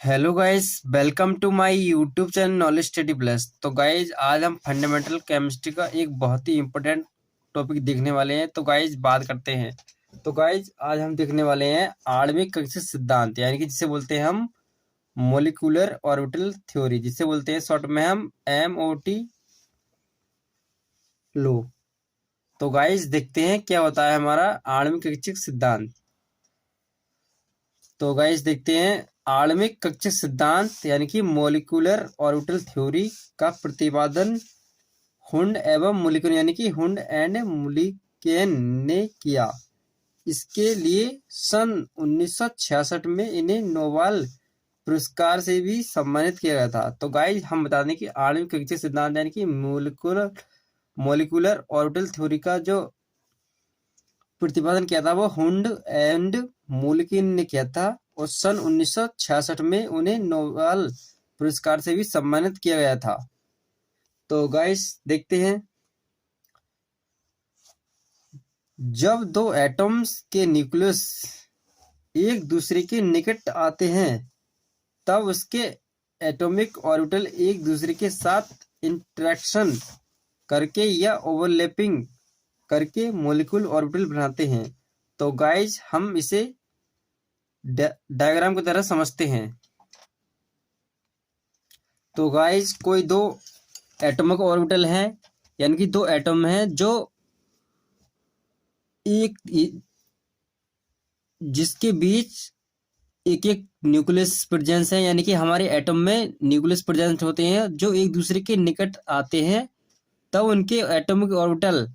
Hello guys, welcome to my YouTube channel knowledge study plus. तो guys आज हम fundamental chemistry का एक बहुत ही इम्पोर्टेंट टॉपिक देखने वाले हैं। तो गाइस बात करते हैं। तो गाइस आज हम देखने वाले हैं आणविक कक्षीय सिद्धांत, यानी कि जिसे बोलते हैं हम मोलिकुलर ऑर्बिटल थ्योरी, जिसे बोलते हैं शॉर्ट में हम MOT लो। तो गाइस देखते हैं क्या होता है हमारा आणविक कक्षीय सिद्धांत। तो गाइस देखते हैं आणविक कक्षीय सिद्धांत यानी कि मोलिकुलर ऑर्बिटल थ्योरी का प्रतिपादन हुंड एवं मुलिकन यानी कि हुंड एंड मुलिकेन ने किया। इसके लिए सन 1966 में इन्हें नोबेल पुरस्कार से भी सम्मानित किया गया था। तो गाइस हम बता दें कि आणविक कक्षीय सिद्धांत यानी कि मोलिकुलर ऑर्बिटल थ्योरी का जो प्रतिपादन किया था वो हुंड एंड मुलिकिन ने किया था और सन 1966 में उन्हें नोबेल पुरस्कार से भी सम्मानित किया गया था। तो गाइस देखते हैं, जब दो एटम्स के न्यूक्लियस एक दूसरे के निकट आते हैं तब उसके एटॉमिक ऑर्बिटल एक दूसरे के साथ इंटरेक्शन करके या ओवरलैपिंग करके मोलिकुलर ऑर्बिटल बनाते हैं। तो गाइस हम इसे डायग्राम की तरह समझते हैं। तो गाइस कोई दो एटॉमिक ऑर्बिटल हैं, यानी कि दो एटम हैं जो एक जिसके बीच एक एक न्यूक्लियस प्रेजेंस है, यानी कि हमारे एटम में न्यूक्लियस प्रेजेंस होते हैं जो एक दूसरे के निकट आते हैं तब उनके एटॉमिक ऑर्बिटल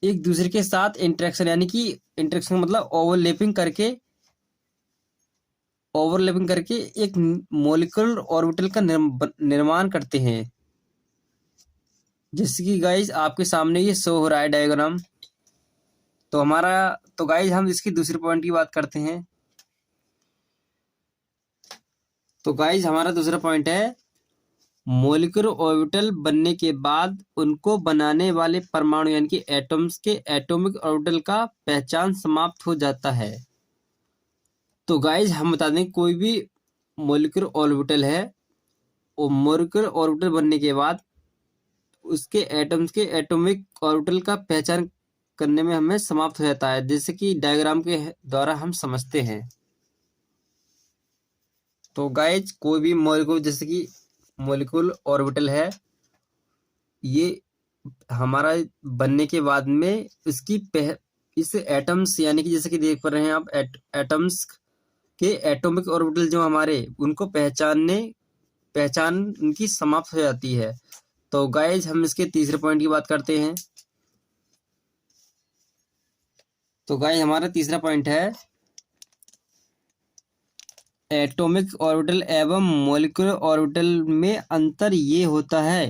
एक दूसरे के साथ इंटरेक्शन यानी कि इंटरेक्शन मतलब ओवरलैपिंग करके एक मोलिकुलर ऑर्बिटल का निर्माण करते हैं। जैसे कि गाइज आपके सामने ये शो हो रहा है डायग्राम। तो गाइज हम इसकी दूसरी पॉइंट की बात करते हैं। तो गाइज हमारा दूसरा पॉइंट है, मोलिकुलर ऑर्बिटल बनने के बाद उनको बनाने वाले परमाणु यानी कि एटम्स के एटॉमिक ऑर्बिटल का पहचान समाप्त हो जाता है। तो गाइज हम बता दें कोई भी मोलिकुलर ऑर्बिटल है और मोलिकुलर ऑर्बिटल बनने के बाद उसके एटम्स के एटॉमिक ऑर्बिटल का पहचान करने में हमें समाप्त हो जाता है, जैसे कि डायग्राम के द्वारा हम समझते हैं। तो गाइज कोई भी मोलिकुलर जैसे कि मोलिकुलर ऑर्बिटल है, ये हमारा बनने के बाद में इसकी इस एटम्स यानी कि जैसे कि देख पा रहे हैं आप एटम्स के एटॉमिक ऑर्बिटल जो हमारे उनको पहचान उनकी समाप्त हो जाती है। तो गाइज हम इसके तीसरे पॉइंट की बात करते हैं। तो गाइज हमारा तीसरा पॉइंट है, एटॉमिक ऑर्बिटल एवं मोलिकुलर ऑर्बिटल में अंतर ये होता है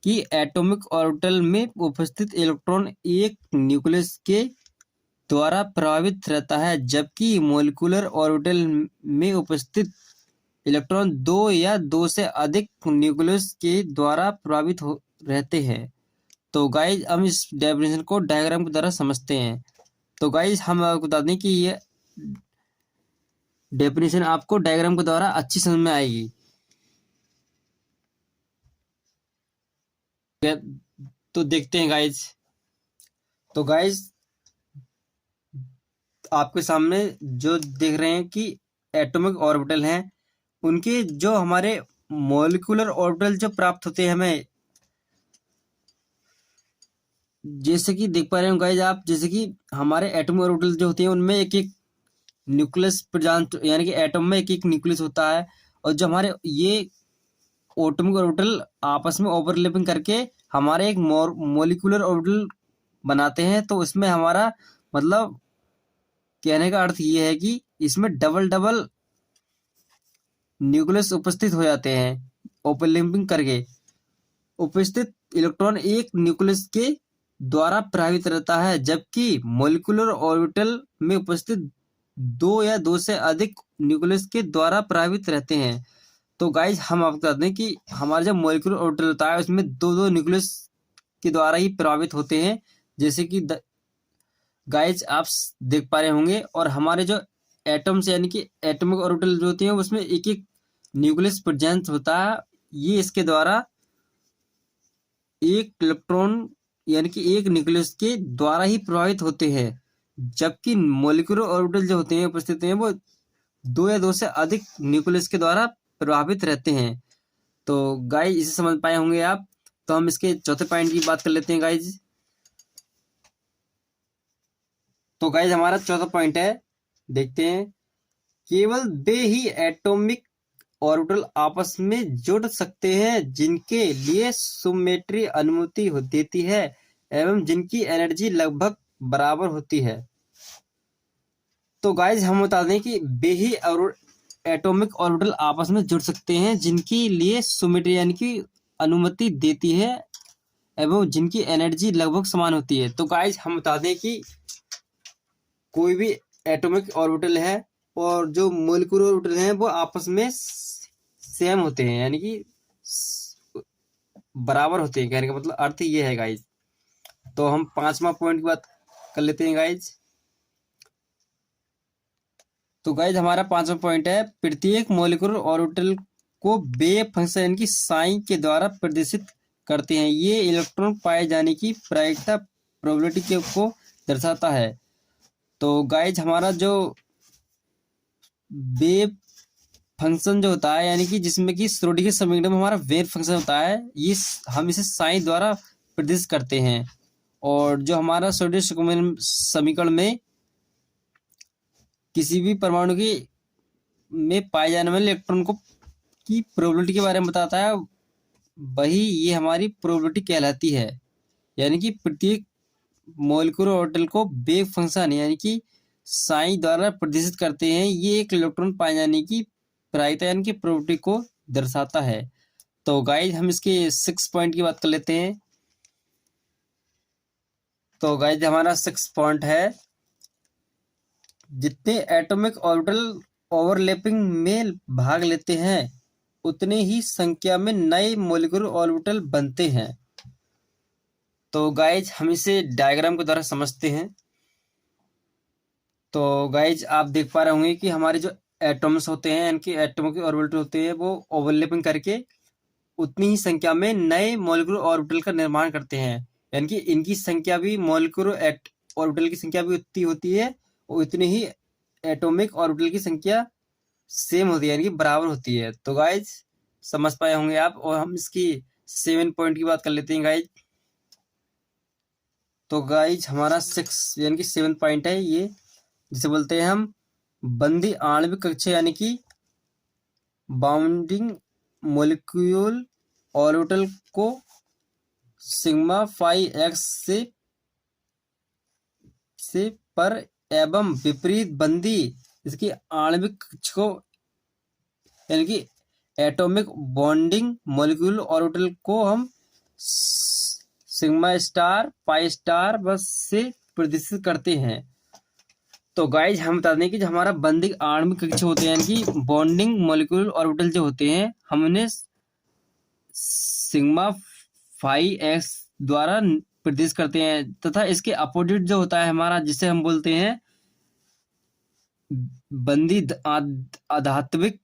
कि एटॉमिक ऑर्बिटल में उपस्थित इलेक्ट्रॉन एक न्यूक्लियस के द्वारा प्रभावित रहता है, जबकि मोलिकुलर ऑर्बिटल में उपस्थित इलेक्ट्रॉन दो या दो से अधिक न्यूक्लियस के द्वारा प्रभावित रहते हैं। तो गाइज हम इस डेफिनेशन को डायग्राम की तरह समझते हैं। तो गाइज हम आपको बता दें कि ये डेफिनेशन आपको डायग्राम के द्वारा अच्छी समझ में आएगी। तो देखते हैं गाइज। तो गाइज आपके सामने जो देख रहे हैं कि एटॉमिक ऑर्बिटल हैं, उनके जो हमारे मॉलिक्यूलर ऑर्बिटल जो प्राप्त होते हैं हमें, जैसे कि देख पा रहे हो गाइज आप, जैसे कि हमारे एटॉमिक ऑर्बिटल जो होते हैं उनमें एक एक न्यूक्लियस प्रेजेंट यानी कि एटम में एक एक न्यूक्लियस होता है और जो हमारे ये एटॉमिक ऑर्बिटल आपस में ओवरलैपिंग करके हमारे एक मॉलिक्यूलर ऑर्बिटल बनाते हैं। तो इसमें हमारा मतलब कहने का अर्थ ये है कि इसमें डबल डबल न्यूक्लियस उपस्थित हो जाते हैं ओवरलैपिंग करके। उपस्थित इलेक्ट्रॉन एक न्यूक्लियस के द्वारा प्रभावित रहता है, जबकि मॉलिक्यूलर ऑर्बिटल में उपस्थित दो या दो से अधिक न्यूक्लियस के द्वारा प्रभावित रहते हैं। तो गाइज हम आपको बता दें कि हमारा जब मॉलिक्यूलर ऑर्बिटल होता है उसमें दो दो न्यूक्लियस के द्वारा ही प्रभावित होते हैं, जैसे कि गाइज आप देख पा रहे होंगे। और हमारे जो एटम्स यानी कि एटॉमिक ऑर्बिटल जो होते हैं उसमें एक एक न्यूक्लियस प्रेजेंस होता है, ये इसके द्वारा एक इलेक्ट्रॉन यानी कि एक न्यूक्लियस के द्वारा ही प्रभावित होते हैं, जबकि मोलिकुलर ऑर्बिटल जो होते हैं उपस्थित हैं वो दो या दो से अधिक न्यूक्लियस के द्वारा प्रभावित रहते हैं। तो गाइज इसे समझ पाए होंगे आप। तो हम इसके चौथे पॉइंट की बात कर लेते हैं गाइज। तो गाइज हमारा चौथा पॉइंट है, देखते हैं, केवल वे ही एटॉमिक ऑर्बिटल आपस में जुड़ सकते हैं जिनके लिए सिमेट्री अनुमति देती है एवं जिनकी एनर्जी लगभग बराबर होती है। तो गाइज हम बता दें कि वे ही एटॉमिक ऑर्बिटल आपस में जुड़ सकते हैं जिनके लिए सिमेट्री यानी कि अनुमति देती है एवं जिनकी एनर्जी लगभग समान होती है। तो गाइज हम बता दें कि कोई भी एटॉमिक ऑर्बिटल है और जो मोलिकुलर ऑर्बिटल हैं वो आपस में सेम होते हैं, यानी कि बराबर होते हैं। कहने का मतलब अर्थ ये है गाइज। तो हम पांचवा पॉइंट की बात कर लेते हैं गाइज। तो गाइज हमारा पांचवा पॉइंट है, प्रत्येक मोलिकुलर ऑर्बिटल को वेव फंक्शन यानी कि साइन के द्वारा प्रदर्शित करते हैं। ये इलेक्ट्रॉन पाए जाने की प्रायिकता प्रोबेबिलिटी को दर्शाता है। तो गाइज हमारा जो वेव फंक्शन जो होता है यानी कि जिसमें कि श्रोडिंगर समीकरण में हमारा वेव फंक्शन होता है, ये हम इसे साइन द्वारा प्रदर्शित करते हैं। और जो हमारा श्रोडिंगर समीकरण में किसी भी परमाणु की में पाए जाने वाले इलेक्ट्रॉन को की प्रोबेबिलिटी के बारे में बताता है, वही ये हमारी प्रोबेबिलिटी कहलाती है। यानी कि प्रत्येक मोलिकुलर ऑर्बिटल को वेव फंक्शन यानी कि साइन द्वारा प्रदर्शित करते हैं। ये एक इलेक्ट्रॉन पाए जाने की प्रायिकता यानी कि प्रोबेबिलिटी को दर्शाता है। तो गाइज हम इसके 6 पॉइंट की बात कर लेते हैं। तो गाइज हमारा 6 पॉइंट है, जितने एटॉमिक ऑर्बिटल ओवरलैपिंग में भाग लेते हैं उतने ही संख्या में नए मोलिकुलर ऑर्बिटल बनते हैं। तो गाइज हम इसे डायग्राम के द्वारा समझते हैं। तो गाइज आप देख पा रहे होंगे कि हमारे जो एटॉम्स होते हैं यानी कि एटॉमिक ऑर्बिटल होते हैं वो ओवरलैपिंग करके उतनी ही संख्या में नए मोलिकुलर ऑर्बिटल का निर्माण करते हैं। यानी कि इनकी संख्या भी मोलिकुलर ऑर्बिटल की संख्या भी उतनी होती है और उतनी ही एटॉमिक ऑर्बिटल की संख्या सेम होती है यानी कि बराबर होती है। तो गाइज समझ पाए होंगे आप। और हम इसकी 7 पॉइंट की बात कर लेते हैं गाइज। तो गाइज हमारा 6 यानी कि 7 पॉइंट है ये, जिसे बोलते हैं हम बंदी आणविक कक्षा यानी कि बाउंडिंग मोलिक्यूल ऑर्बिटल को सिग्मा फाई एक्स से पर एवं विपरीत बंदी इसकी आणविक कक्ष को यानी कि एटॉमिक बॉन्डिंग मोलिक्यूल ऑर्बिटल को हम सिग्मा स्टार पाई स्टार बस से प्रदर्शित करते हैं। तो गाइज हम बता दें कि जो हमारा बंदिंग आणविक कक्ष होते हैं यानी कि बॉन्डिंग मोलिक्यूल ऑर्बिटल जो होते हैं हम उन्हें सिग्मा फाई एक्स द्वारा प्रदर्शित करते हैं, तथा इसके अपोजिट जो होता है हमारा जिसे हम बोलते हैं बंदी आधात्विक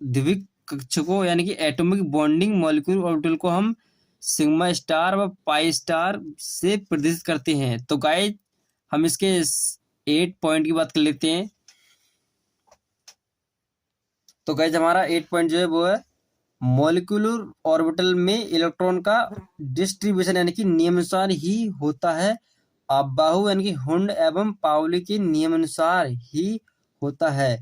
द्विक कक्ष को यानी कि एटॉमिक बॉन्डिंग मॉलिक्यूल ऑर्बिटल को हम सिग्मा स्टार व पाई स्टार से प्रदर्शित करते हैं। तो गाइज हम इसके 8 पॉइंट की बात कर लेते हैं। तो गाइज हमारा 8 पॉइंट जो है वो है, मॉलिक्यूलर ऑर्बिटल में इलेक्ट्रॉन का डिस्ट्रीब्यूशन यानी कि नियमानुसार ही होता है। अबाहु यानी कि हुंड एवं पाउली के नियमानुसार ही होता है।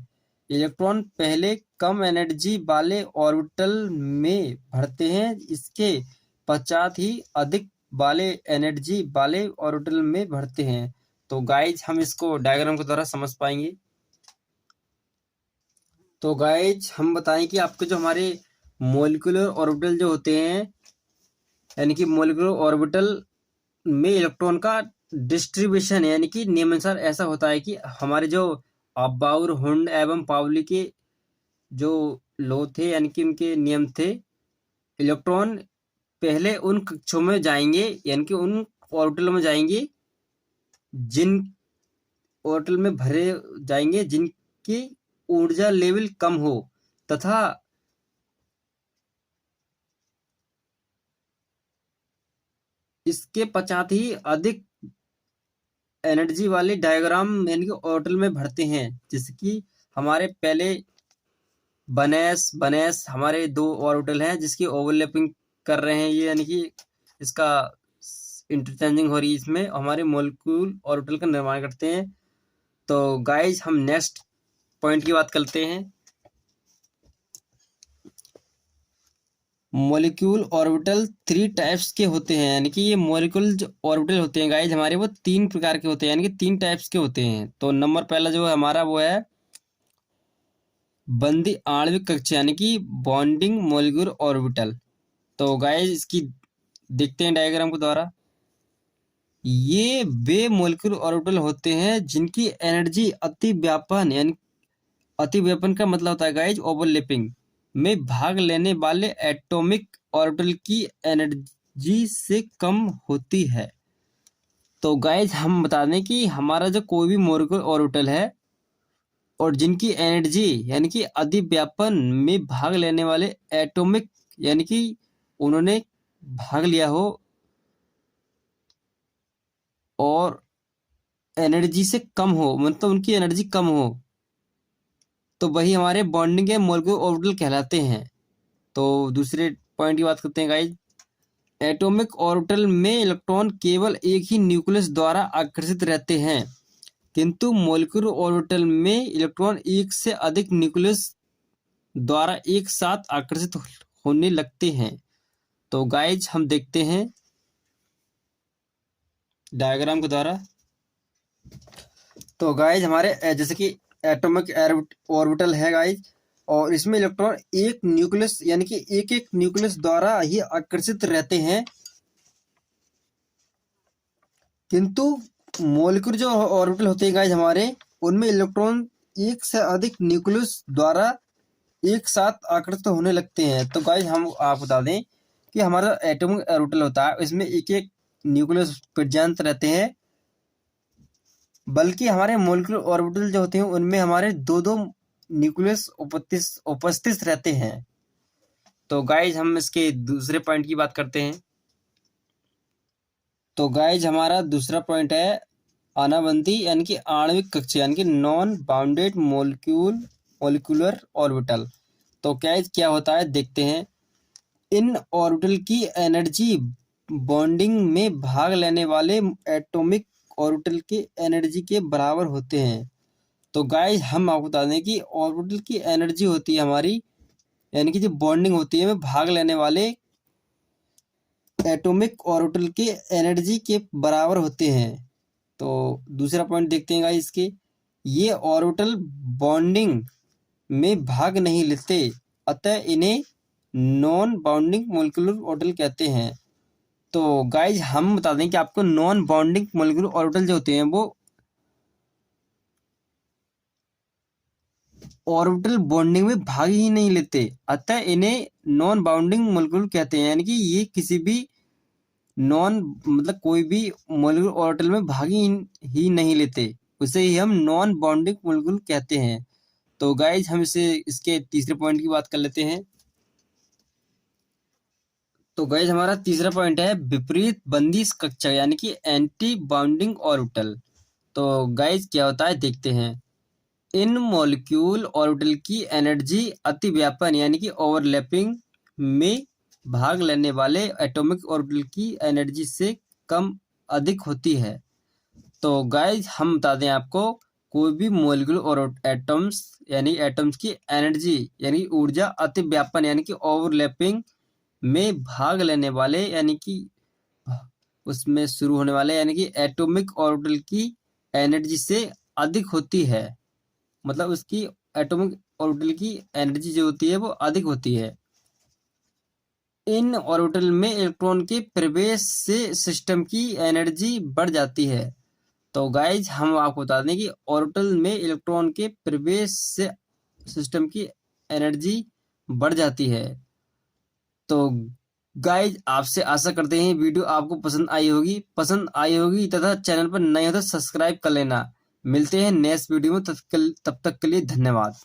इलेक्ट्रॉन पहले कम एनर्जी वाले ऑर्बिटल में भरते हैं, इसके पश्चात ही अधिक वाले एनर्जी वाले ऑर्बिटल में भरते हैं। तो गाइज हम इसको डायग्राम के द्वारा समझ पाएंगे। तो गाइज हम बताएं कि आपके जो हमारे मोलिकुलर ऑर्बिटल जो होते हैं यानी कि मोलिकुलर ऑर्बिटल में इलेक्ट्रॉन का डिस्ट्रीब्यूशन यानी कि नियमानुसार ऐसा होता है कि हमारे जो अबाउर हुंड एवं पाउली के जो लो थे यानी कि उनके नियम थे, इलेक्ट्रॉन पहले उन कक्षों में जाएंगे यानी कि उन ऑर्बिटल में जाएंगे जिन ऑर्बिटल में भरे जाएंगे जिनकी ऊर्जा लेवल कम हो, तथा इसके पश्चात ही अधिक एनर्जी वाले डायग्राम यानी कि ऑर्बिटल में भरते हैं, जिसकी हमारे पहले बनेस बनेस हमारे दो ऑर्बिटल हैं जिसकी ओवरलैपिंग कर रहे हैं ये, यानी कि इसका इंटरचेंजिंग हो रही है, इसमें हमारे मॉलिक्यूल ऑर्बिटल का निर्माण करते हैं। तो गाइज हम नेक्स्ट पॉइंट की बात करते हैं। मॉलिक्यूल ऑर्बिटल 3 टाइप्स के होते हैं, यानी कि ये मॉलिक्यूल जो ऑर्बिटल होते हैं गाइज हमारे वो 3 प्रकार के होते हैं, यानी कि 3 टाइप्स के होते हैं। तो नंबर पहला जो है हमारा वो है बंदी आणविक कक्षा, यानी कि बॉन्डिंग मॉलिक्यूल ऑर्बिटल। तो गाइज इसकी देखते हैं डायग्राम के द्वारा। ये वे मॉलिक्यूल ऑर्बिटल होते हैं जिनकी एनर्जी अतिव्यापन, यानी अतिव्यापन का मतलब होता है गाइज ओवरलैपिंग में भाग लेने वाले एटॉमिक ऑर्बिटल की एनर्जी से कम होती है। तो गाइज हम बता दें कि हमारा जो कोई भी मॉलिक्यूल ऑर्बिटल है और जिनकी एनर्जी यानी कि अतिव्यापन में भाग लेने वाले एटॉमिक, यानी कि उन्होंने भाग लिया हो और एनर्जी से कम हो, मतलब उनकी एनर्जी कम हो, तो वही हमारे बॉन्डिंग के मॉलिक्यूल ऑर्बिटल कहलाते हैं। तो दूसरे पॉइंट की बात करते हैं गाइज। एटॉमिक ऑर्बिटल में इलेक्ट्रॉन केवल एक ही न्यूक्लियस द्वारा आकर्षित रहते हैं, किंतु मॉलिक्यूल ऑर्बिटल में इलेक्ट्रॉन एक से अधिक न्यूक्लियस द्वारा एक साथ आकर्षित होने लगते हैं। तो गाइज हम देखते हैं डायग्राम के द्वारा। तो गाइज हमारे जैसे कि एटॉमिक ऑर्बिटल है गाइज, और इसमें इलेक्ट्रॉन एक न्यूक्लियस यानी कि एक एक न्यूक्लियस द्वारा ही आकर्षित रहते हैं, किंतु मॉलिक्यूल जो ऑर्बिटल होते हैं गाइज हमारे, उनमें इलेक्ट्रॉन एक से अधिक न्यूक्लियस द्वारा एक साथ आकर्षित होने लगते हैं। तो गाइज हम आप बता दें कि हमारा एटॉमिक ऑर्बिटल होता है, इसमें एक एक न्यूक्लियस पर्याप्त रहते हैं, बल्कि हमारे मॉलिक्यूल ऑर्बिटल जो होते हैं उनमें हमारे दो दो न्यूक्लियस उपस्थित रहते हैं। तो गाइज हम इसके दूसरे पॉइंट की बात करते हैं। तो गाइज हमारा दूसरा पॉइंट है अनाबंधी यानी कि आणविक कक्षा, यानी कि नॉन बाउंडेड मॉलिक्यूलर ऑर्बिटल। तो गाइज क्या होता है देखते हैं। इन ऑर्बिटल की एनर्जी बॉन्डिंग में भाग लेने वाले एटॉमिक ऑर्बिटल के एनर्जी के बराबर होते हैं। तो गाइज हम आपको बता दें कि ऑर्बिटल की एनर्जी होती है हमारी, यानी कि जो बॉन्डिंग होती है में भाग लेने वाले एटॉमिक ऑर्बिटल के एनर्जी के बराबर होते हैं। तो दूसरा पॉइंट देखते हैं गाइज इसके। ये ऑर्बिटल बॉन्डिंग में भाग नहीं लेते, अतः इन्हें नॉन बाउंडिंग मॉलिक्यूलर ऑर्बिटल कहते हैं। तो गाइज हम बता दें कि आपको नॉन बाउंडिंग मॉलिक्यूलर ऑर्बिटल जो होते हैं वो ऑर्बिटल बॉन्डिंग में भाग ही नहीं लेते, अतः इन्हें नॉन बाउंडिंग मॉलिक्यूल कहते हैं। यानी कि ये किसी भी नॉन मतलब कोई भी मॉलिक्यूल ऑर्बिटल में भाग ही नहीं लेते, उसे ही हम नॉन बाउंडिंग मॉलिक्यूल कहते हैं। तो गाइज हम इसके तीसरे पॉइंट की बात कर लेते हैं। तो गाइज हमारा तीसरा पॉइंट है विपरीत बंदी कक्षा, यानी कि एंटी बाउंडिंग ऑर्बिटल। तो गाइज क्या होता है देखते हैं। इन मॉलिक्यूल ऑर्बिटल की एनर्जी अतिव्यापन यानी कि ओवरलैपिंग में भाग लेने वाले एटॉमिक ऑर्बिटल की एनर्जी से कम अधिक होती है। तो गाइज हम बता दें आपको, कोई भी मॉलिक्यूल और एटम्स यानी एटम्स की एनर्जी यानी ऊर्जा अतिव्यापन यानी कि ओवरलैपिंग में भाग लेने वाले यानी कि उसमें शुरू होने वाले यानी कि एटॉमिक ऑर्बिटल की एनर्जी से अधिक होती है, मतलब उसकी एटॉमिक ऑर्बिटल की एनर्जी जो होती है वो अधिक होती है। इन ऑर्बिटल में इलेक्ट्रॉन के प्रवेश से सिस्टम की एनर्जी बढ़ जाती है। तो गाइज हम आपको बता दें कि ऑर्बिटल में इलेक्ट्रॉन के प्रवेश से सिस्टम की एनर्जी बढ़ जाती है। तो गाइज आपसे आशा करते हैं वीडियो आपको पसंद आई होगी तथा चैनल पर नए हो तो सब्सक्राइब कर लेना। मिलते हैं नेक्स्ट वीडियो में, तब तक के लिए धन्यवाद।